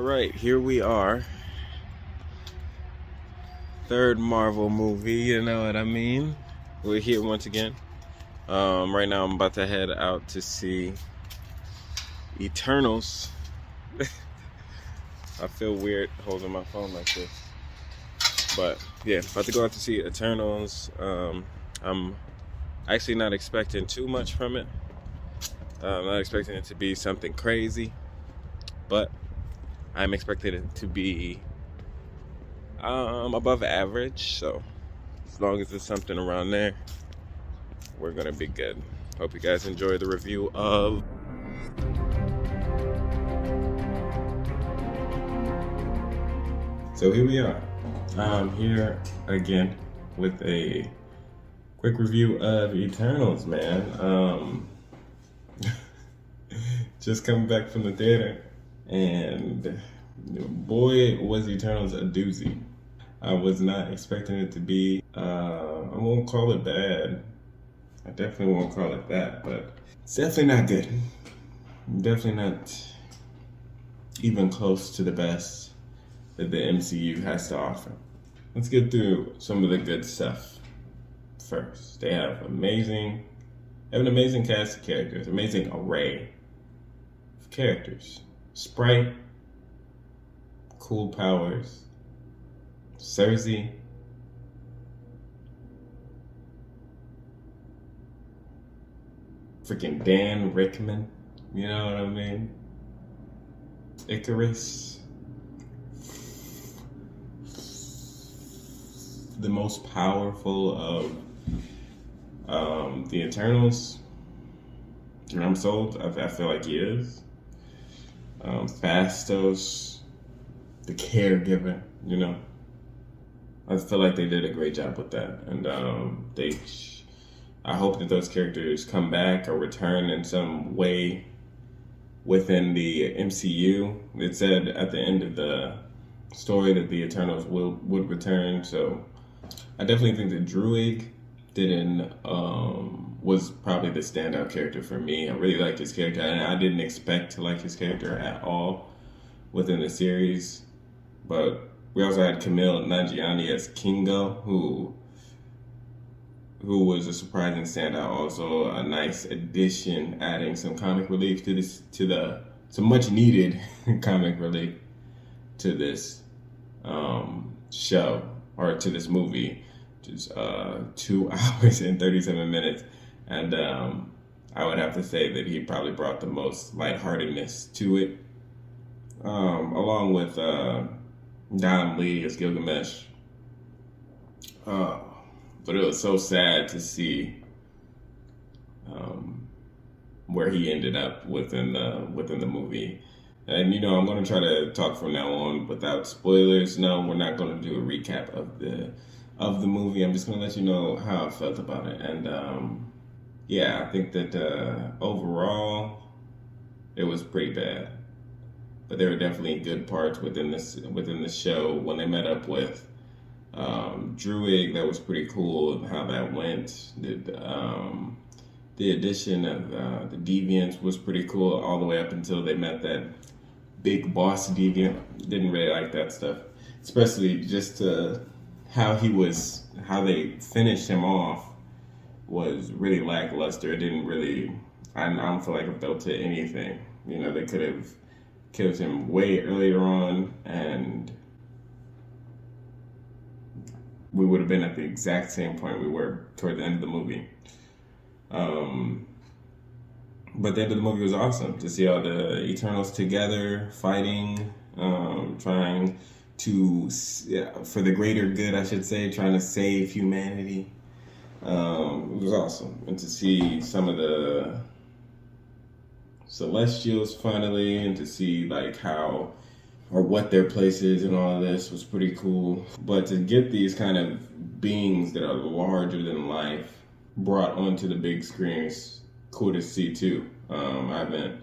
right, here we are. Third Marvel movie, you know what I mean? We're here once again. Right now I'm about to head out to see Eternals. I feel weird holding my phone like this. But yeah, about to go out to see Eternals. I'm actually not expecting too much from it. I'm not expecting it to be something crazy, but I'm expecting it to be above average. So as long as it's something around there, we're gonna be good. Hope you guys enjoy the review of So here we are. I'm here again with a quick review of Eternals, man. Just coming back from the theater, and boy, was Eternals a doozy. I was not expecting it to be, I won't call it bad. I definitely won't call it that, but it's definitely not good. Definitely not even close to the best that the MCU has to offer. Let's get through some of the good stuff first. They have an amazing cast of characters, amazing array of characters. Sprite, cool powers, Cersei, freaking Dan Rickman, you know what I mean? Icarus, the most powerful of the Eternals. And I'm sold. I feel like he is. Fastos, the caregiver, you know. I feel like they did a great job with that. And I hope that those characters come back or return in some way within the MCU. It said at the end of the story that the Eternals would return, so I definitely think that Druig was probably the standout character for me. I really liked his character, and I didn't expect to like his character at all within the series. But we also had Camille Nanjiani as Kingo, who was a surprising standout. Also a nice addition, adding some comic relief some much needed comic relief to this show, or to this movie, which is 2 hours and 37 minutes. And I would have to say that he probably brought the most lightheartedness to it, along with Don Lee as Gilgamesh. But it was so sad to see where he ended up within the movie. And I'm going to try to talk from now on without spoilers. No, we're not going to do a recap of the movie. I'm just going to let you know how I felt about it. And I think that overall it was pretty bad. But there were definitely good parts within the show. When they met up with Druig, that was pretty cool how that went. The addition of the Deviants was pretty cool all the way up until they met that big boss Deviant. Didn't really like that stuff, especially just how they finished him off was really lackluster. It didn't really, I don't feel like it built to anything. They could have killed him way earlier on, and we would have been at the exact same point we were toward the end of the movie. But the end of the movie was awesome to see all the Eternals together fighting, trying to, for the greater good, I should say, trying to save humanity. It was awesome. And to see some of the Celestials finally, and to see like how or what their place is in all of this was pretty cool. But to get these kind of beings that are larger than life brought onto the big screen is cool to see too. I haven't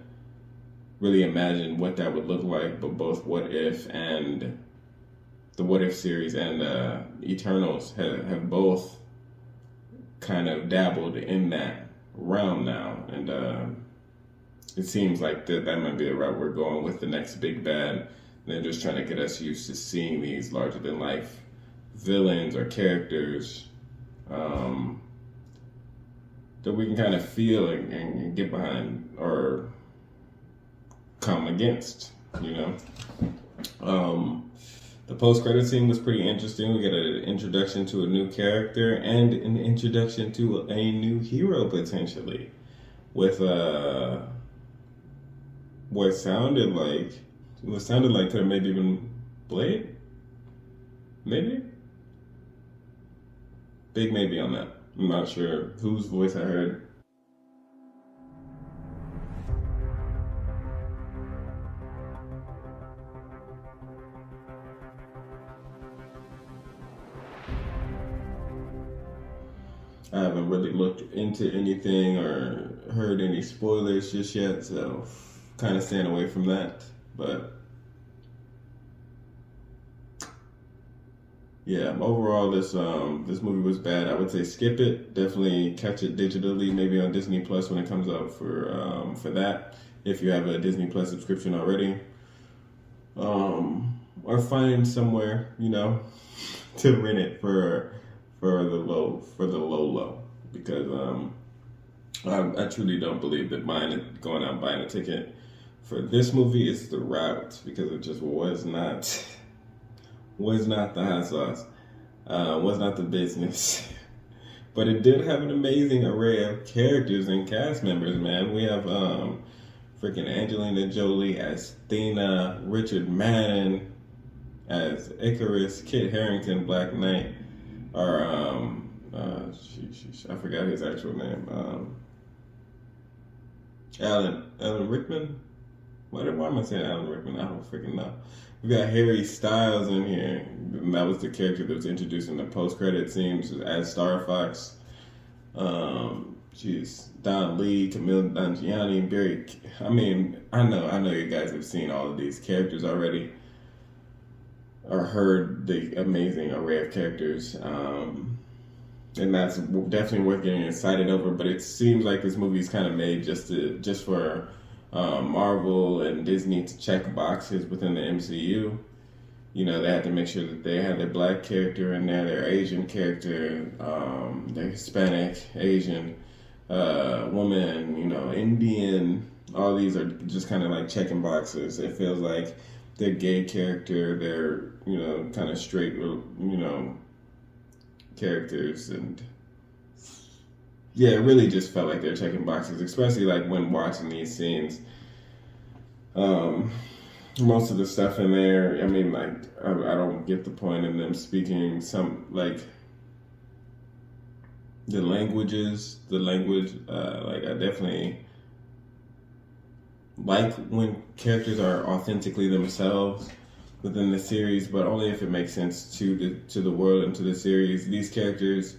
really imagined what that would look like, but both What If and the What If series and Eternals have both kind of dabbled in that realm now, and it seems like that might be the route we're going with the next big bad. They're just trying to get us used to seeing these larger than life villains or characters that we can kind of feel and get behind or come against, you know. The post-credit scene was pretty interesting. We got an introduction to a new character and an introduction to a new hero potentially, with what sounded like could have maybe been Blade, maybe. Big maybe on that. I'm not sure whose voice I heard. I haven't really looked into anything or heard any spoilers just yet, so kind of staying away from that. But yeah, overall, this movie was bad. I would say skip it. Definitely catch it digitally, maybe on Disney Plus when it comes out for that. If you have a Disney Plus subscription already, or find somewhere, you know, to rent it for the low, because I truly don't believe that going out and buying a ticket for this movie is the route, because it just was not the hot sauce, was not the business. But it did have an amazing array of characters and cast members, man. We have freaking Angelina Jolie as Athena, Richard Madden as Icarus, Kit Harington, Black Knight, or I forgot his actual name. Alan Rickman. Why am I saying Alan Rickman? I don't freaking know. We got Harry Styles in here. And that was the character that was introduced in the post-credit scenes as Star Fox. She's Don Lee, Camille Nanjiani, Barry. I mean, I know you guys have seen all of these characters already, or heard the amazing array of characters, and that's definitely worth getting excited over. But it seems like this movie is kind of made just for Marvel and Disney to check boxes within the MCU. You know, they had to make sure that they had their black character in there, their Asian character, their Hispanic, Asian, woman, you know, Indian. All these are just kind of like checking boxes. It feels like their gay character, their, you know, kind of straight, you know, characters. And yeah, it really just felt like they're checking boxes, especially like when watching these scenes. Most of the stuff in there, I mean, like, I don't get the point in them speaking some, like, the language, like, I definitely like when characters are authentically themselves within the series, but only if it makes sense to the world and to the series. These characters,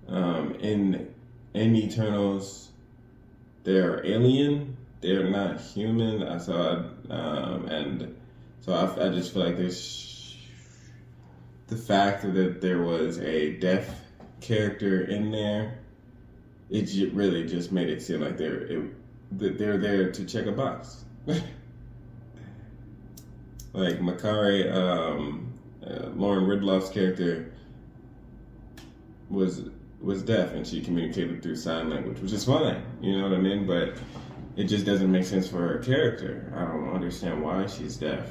in Eternals, they're alien. They're not human. I just feel like there's the fact that there was a deaf character in there. It really just made it seem like they're there to check a box. Like Makari, Lauren Ridloff's character was deaf, and she communicated through sign language, which is fine. You know what I mean? But it just doesn't make sense for her character. I don't understand why she's deaf.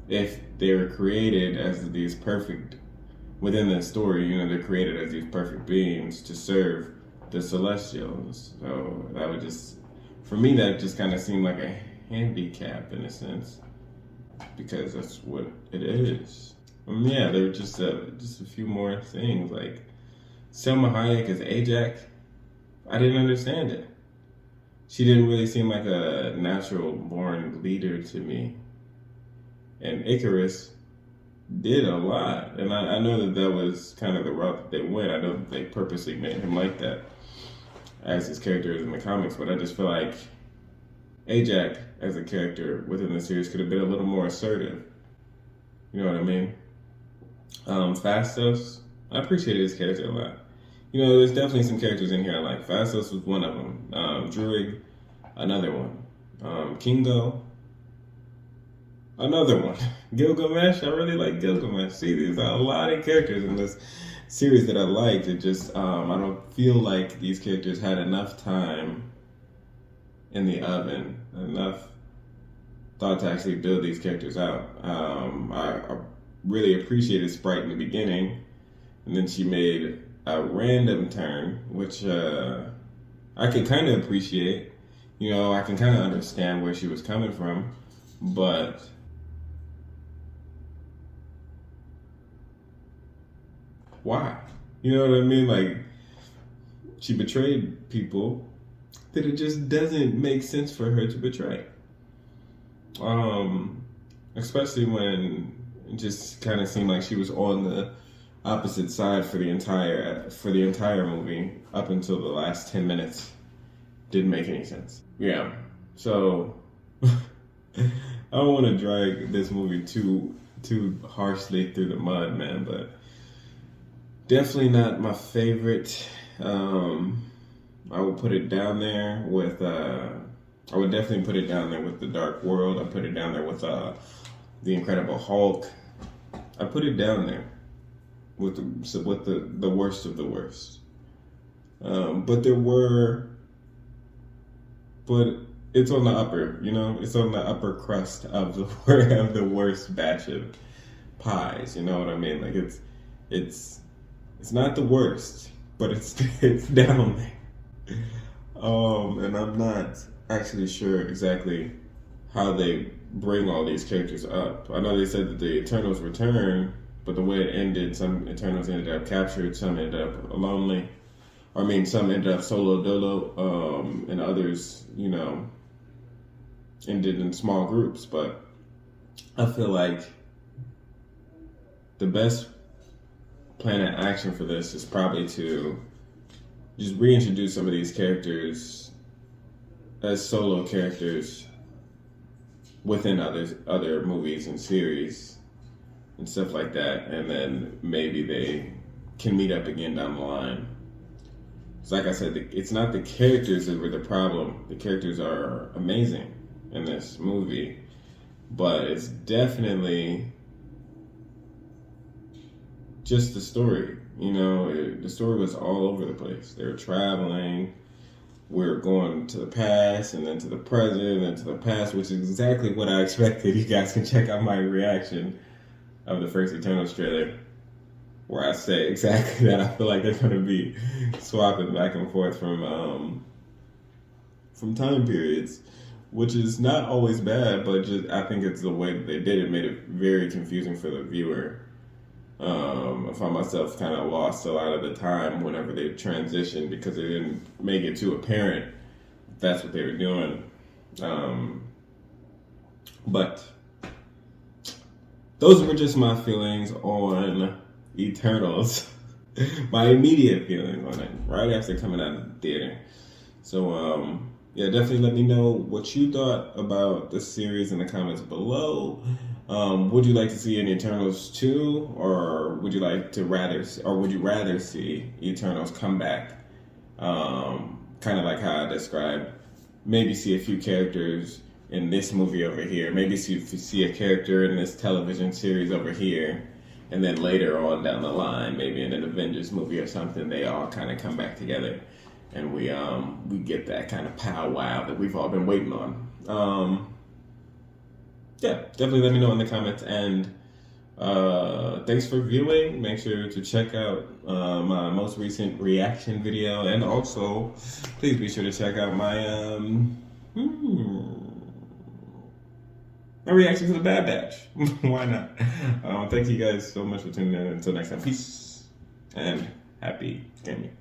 If they're created as these perfect, within the story, you know, they're created as these perfect beings to serve the Celestials. So that would just, for me, that just kind of seemed like a handicap in a sense, because that's what it is. Yeah, there were just a few more things, like Selma Hayek as Ajax. I didn't understand it. She didn't really seem like a natural born leader to me. And Icarus did a lot. And I know that was kind of the route that they went. I know that they purposely made him like that as his character is in the comics, but I just feel like Ajax as a character within the series could have been a little more assertive. You know what I mean? Fastos, I appreciated his character a lot. You know, there's definitely some characters in here I like. Fastos was one of them. Druig, another one. Kingo, Another one, Gilgamesh. I really like Gilgamesh. See, there's a lot of characters in this series that I liked. It just, I don't feel like these characters had enough time in the oven, enough thought to actually build these characters out. I really appreciated Sprite in the beginning, and then she made a random turn, which I could kind of appreciate. You know, I can kind of understand where she was coming from, but why? You know what I mean? Like, she betrayed people that it just doesn't make sense for her to betray. Especially when it just kind of seemed like she was on the opposite side for the entire movie up until the last 10 minutes. Didn't make any sense. Yeah. So I don't want to drag this movie too harshly through the mud, man, but definitely not my favorite. I would put it down there with I would definitely put it down there with The Dark World. I put it down there with The Incredible Hulk. I put it down there with the worst of the worst. But it's on the upper, you know, it's on the upper crust of the worst batch of pies. You know what I mean? Like it's not the worst, but it's down there. And I'm not actually sure exactly how they bring all these characters up. I know they said that the Eternals return, but the way it ended, some Eternals ended up captured, some ended up lonely. Some ended up solo dolo, and others, you know, ended in small groups. But I feel like the best plan of action for this is probably to just reintroduce some of these characters as solo characters within other movies and series and stuff like that, and then maybe they can meet up again down the line. So like I said, it's not the characters that were the problem. The characters are amazing in this movie, but it's definitely just the story. You know, the story was all over the place. They were traveling. We were going to the past and then to the present and then to the past, which is exactly what I expected. You guys can check out my reaction of the first Eternals trailer, where I say exactly that. I feel like they're going to be swapping back and forth from time periods, which is not always bad, but just I think it's the way that they did it made it very confusing for the viewer. I found myself kind of lost a lot of the time whenever they transitioned because they didn't make it too apparent that's what they were doing. But those were just my feelings on Eternals. My immediate feelings on it right after coming out of the theater. So yeah, definitely let me know what you thought about the series in the comments below. Would you like to see an Eternals 2, or would you rather see Eternals come back? Kind of like how I described. Maybe see a few characters in this movie over here. Maybe see a character in this television series over here. And then later on down the line, maybe in an Avengers movie or something, they all kind of come back together. And we get that kind of powwow that we've all been waiting on. Yeah, definitely let me know in the comments, and thanks for viewing. Make sure to check out my most recent reaction video, and also please be sure to check out my my reaction to the Bad Batch. Why not? Thank you guys so much for tuning in. Until next time, peace and happy gaming.